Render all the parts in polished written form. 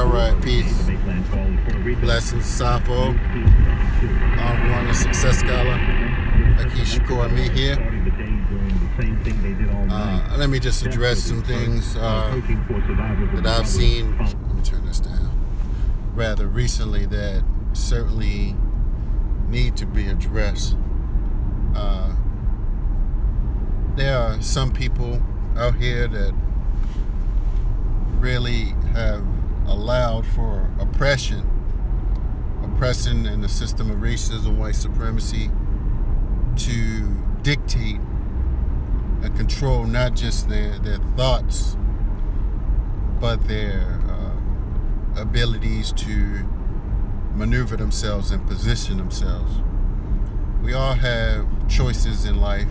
right. Peace. Blessings, Safo. On the Success Scholar. Akish Shakur, me here. Let me just address some things that I've seen. Let me turn this down. Rather recently that certainly need to be addressed. There are some people out here that really have allowed for oppression in the system of racism, white supremacy, to dictate and control not just their thoughts, but their abilities to maneuver themselves and position themselves. We all have choices in life.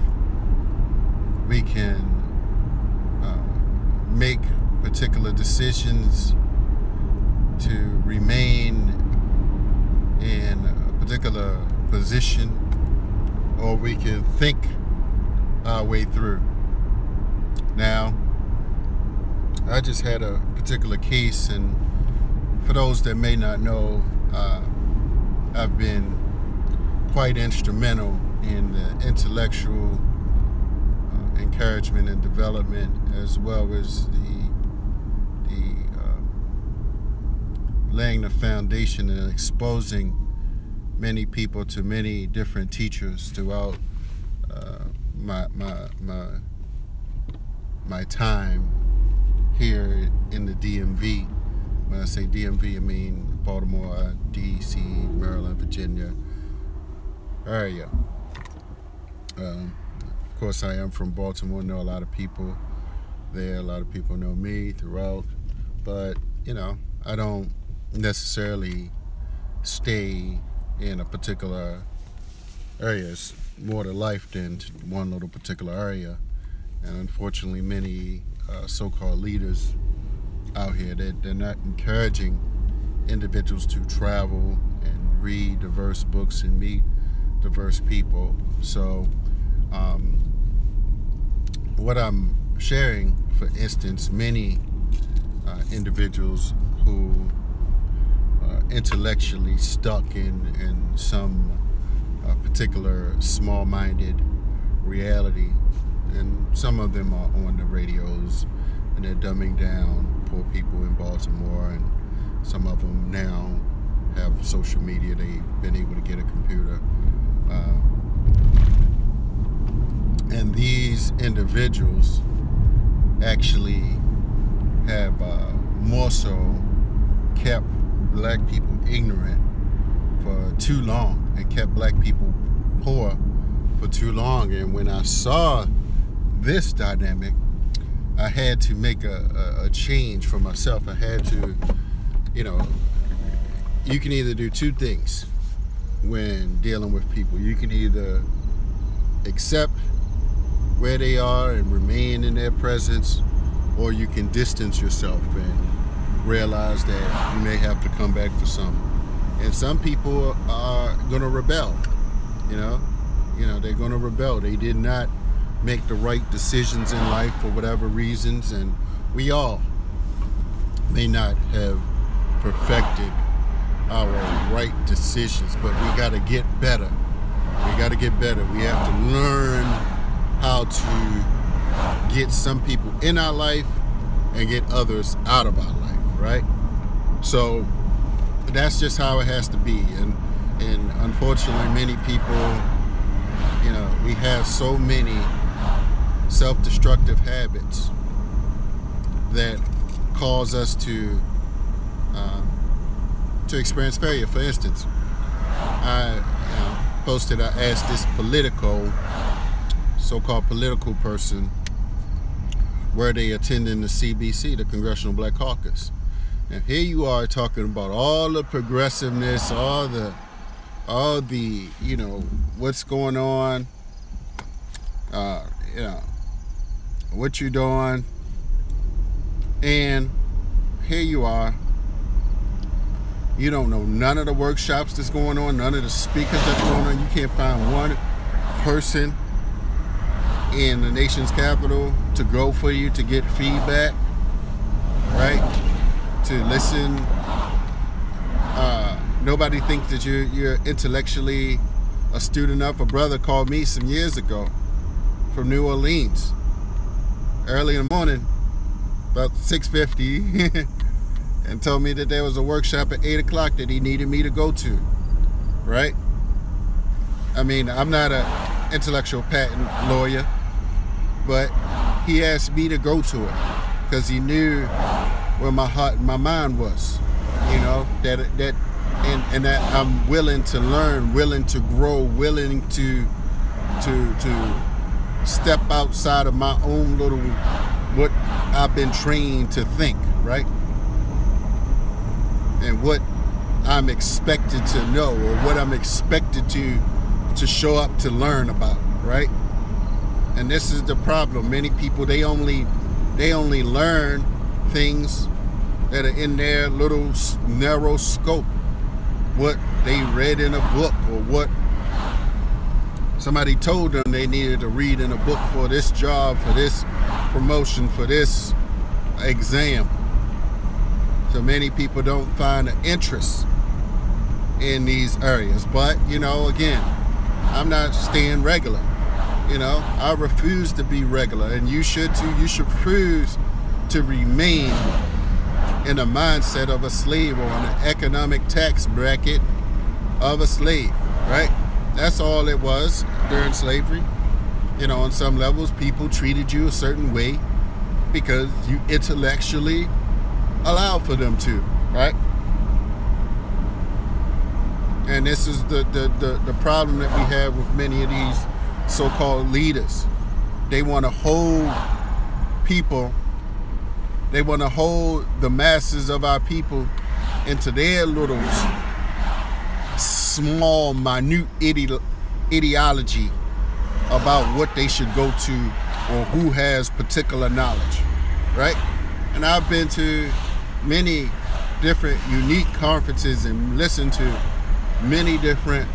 We can make particular decisions to remain in a particular position, or we can think our way through. Now, I just had a particular case, and for those that may not know, I've been quite instrumental in the intellectual encouragement and development, as well as the laying the foundation and exposing many people to many different teachers throughout my time here in the DMV. When I say DMV, I mean Baltimore, DC, Maryland, Virginia area. Of course, I am from Baltimore. Know a lot of people there. A lot of people know me throughout. But, you know, I don't necessarily stay in a particular area. It's more to life than one little particular area. And unfortunately, many so-called leaders out here, they're not encouraging individuals to travel and read diverse books and meet diverse people. So what I'm sharing, for instance, many individuals who are intellectually stuck in some particular small-minded reality, and some of them are on the radios and they're dumbing down poor people in Baltimore, and some of them now have social media. They've been able to get a computer. And these individuals actually have more so kept black people ignorant for too long and kept black people poor for too long. And when I saw this dynamic, I had to make a change for myself. I had to, you know, you can either do two things when dealing with people. You can either accept where they are and remain in their presence, or you can distance yourself and realize that you may have to come back for some. And some people are gonna rebel, you know, they're gonna rebel. They did not make the right decisions in life for whatever reasons, and we all may not have perfected our right decisions, but we gotta get better. We gotta get better. We have to learn how to get some people in our life and get others out of our life, right? So that's just how it has to be. And unfortunately, many people, you know, we have so many self-destructive habits that cause us to experience failure. For instance, I asked this so-called political person, were they attending the CBC, the Congressional Black Caucus? And here you are talking about all the progressiveness, all the, you know, what's going on, you know, what you're doing, and here you are. You don't know none of the workshops that's going on, none of the speakers that's going on. You can't find one person in the nation's capital to go for you to get feedback, right? to listen. Nobody thinks that you're intellectually astute enough. A brother called me some years ago from New Orleans, early in the morning, about 6:50, and told me that there was a workshop at 8 o'clock that he needed me to go to, right? I mean, I'm not an intellectual patent lawyer, but he asked me to go to it because he knew where my heart and my mind was, you know, and that I'm willing to learn, willing to grow, willing to step outside of my own little, what I've been trained to think, right? And what I'm expected to know, or what I'm expected to show up to learn about, right? And this is the problem. Many people, they only learn things that are in their little narrow scope, what they read in a book, or what somebody told them they needed to read in a book for this job, for this promotion, for this exam. So many people don't find an interest in these areas. But, you know, again, I'm not staying regular. You know, I refuse to be regular, and you should too. You should refuse to remain in the mindset of a slave, or in an economic tax bracket of a slave, right? That's all it was during slavery. You know, on some levels, people treated you a certain way because you intellectually allowed for them to, right? And this is the problem that we have with many of these so-called leaders. They want to hold people, they want to hold the masses of our people into their little small, minute ideology about what they should go to, or who has particular knowledge, right? And I've been to many different unique conferences and listened to many different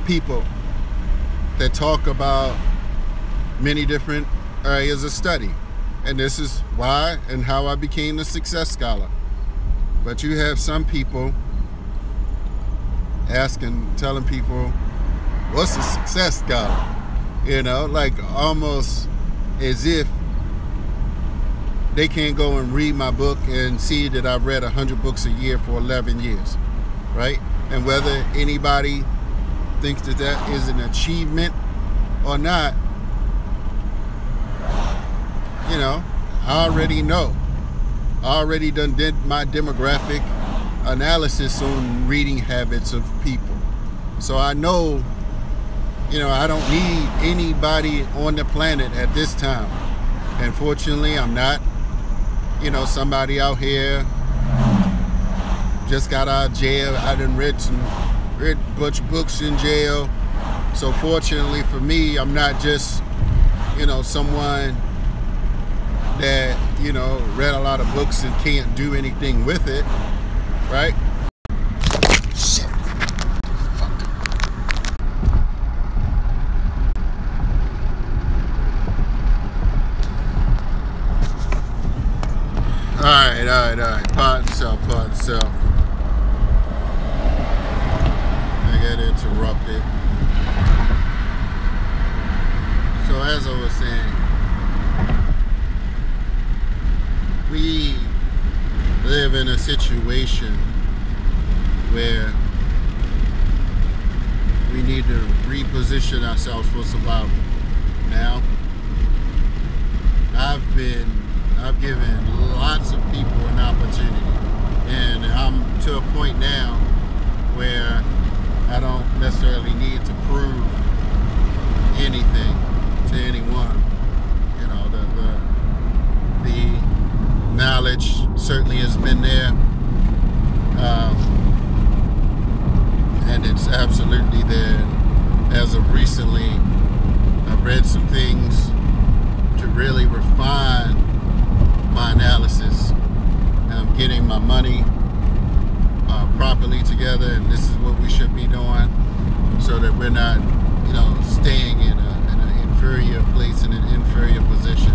people that talk about many different areas of study. And this is why and how I became a success scholar. But you have some people telling people, what's a success scholar? You know, like almost as if they can't go and read my book and see that I've read 100 books a year for 11 years, right? And whether anybody thinks that that is an achievement or not, you know, I already know. I already did my demographic analysis on reading habits of people. So I know, you know, I don't need anybody on the planet at this time. And fortunately, I'm not, you know, somebody out here just got out of jail. I done read a bunch of books in jail. So fortunately for me, I'm not just, you know, someone that, you know, read a lot of books and can't do anything with it, right? Shit. Fuck. Alright. Part and self. I got interrupted. So as I was saying, we live in a situation where we need to reposition ourselves for survival. Now, I've given lots of people an opportunity, and I'm to a point now where I don't necessarily need to prove anything to anyone. You know, the knowledge certainly has been there, and it's absolutely there. As of recently, I've read some things to really refine my analysis. I'm getting my money properly together, and this is what we should be doing, so that we're not, you know, staying in an inferior place, in an inferior position.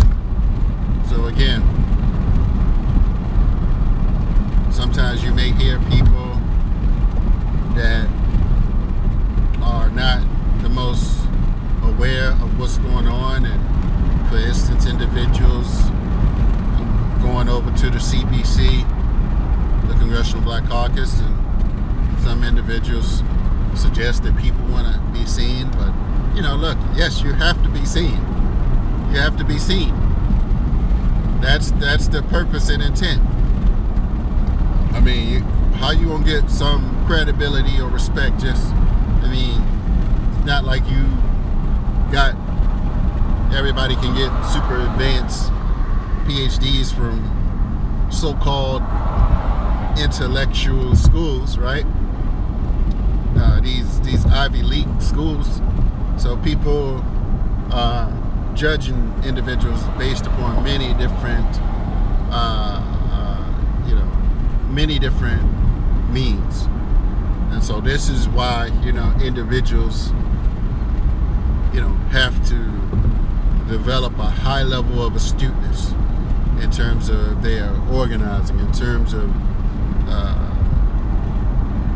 So again, what's going on. And for instance, individuals going over to the CBC, the Congressional Black Caucus, and some individuals suggest that people want to be seen. But look, yes, you have to be seen. You have to be seen. That's the purpose and intent. I mean, how you gonna get some credibility or respect? It's not like you got everybody can get super advanced PhDs from so-called intellectual schools, right? These Ivy League schools. So people judging individuals based upon many different means. And so this is why individuals have to develop a high level of astuteness in terms of their organizing, in terms of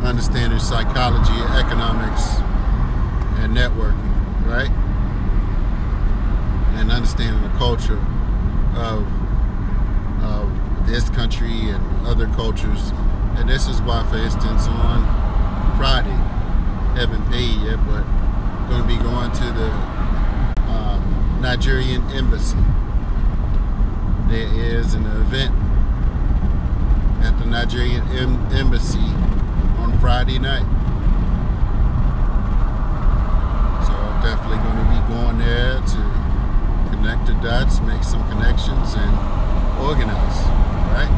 understanding psychology, economics, and networking, right? And understanding the culture of this country and other cultures. And this is why, for instance, on Friday, haven't paid yet, but going to be going to the Nigerian embassy. There is an event at the Nigerian embassy on Friday night. So I'm definitely going to be going there to connect the dots, make some connections, and organize, right?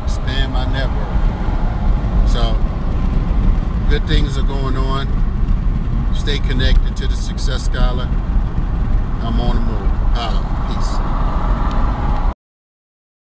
Expand my network. So good things are going on. Stay connected to the Success Scholar. I'm on the move. Holla. Peace.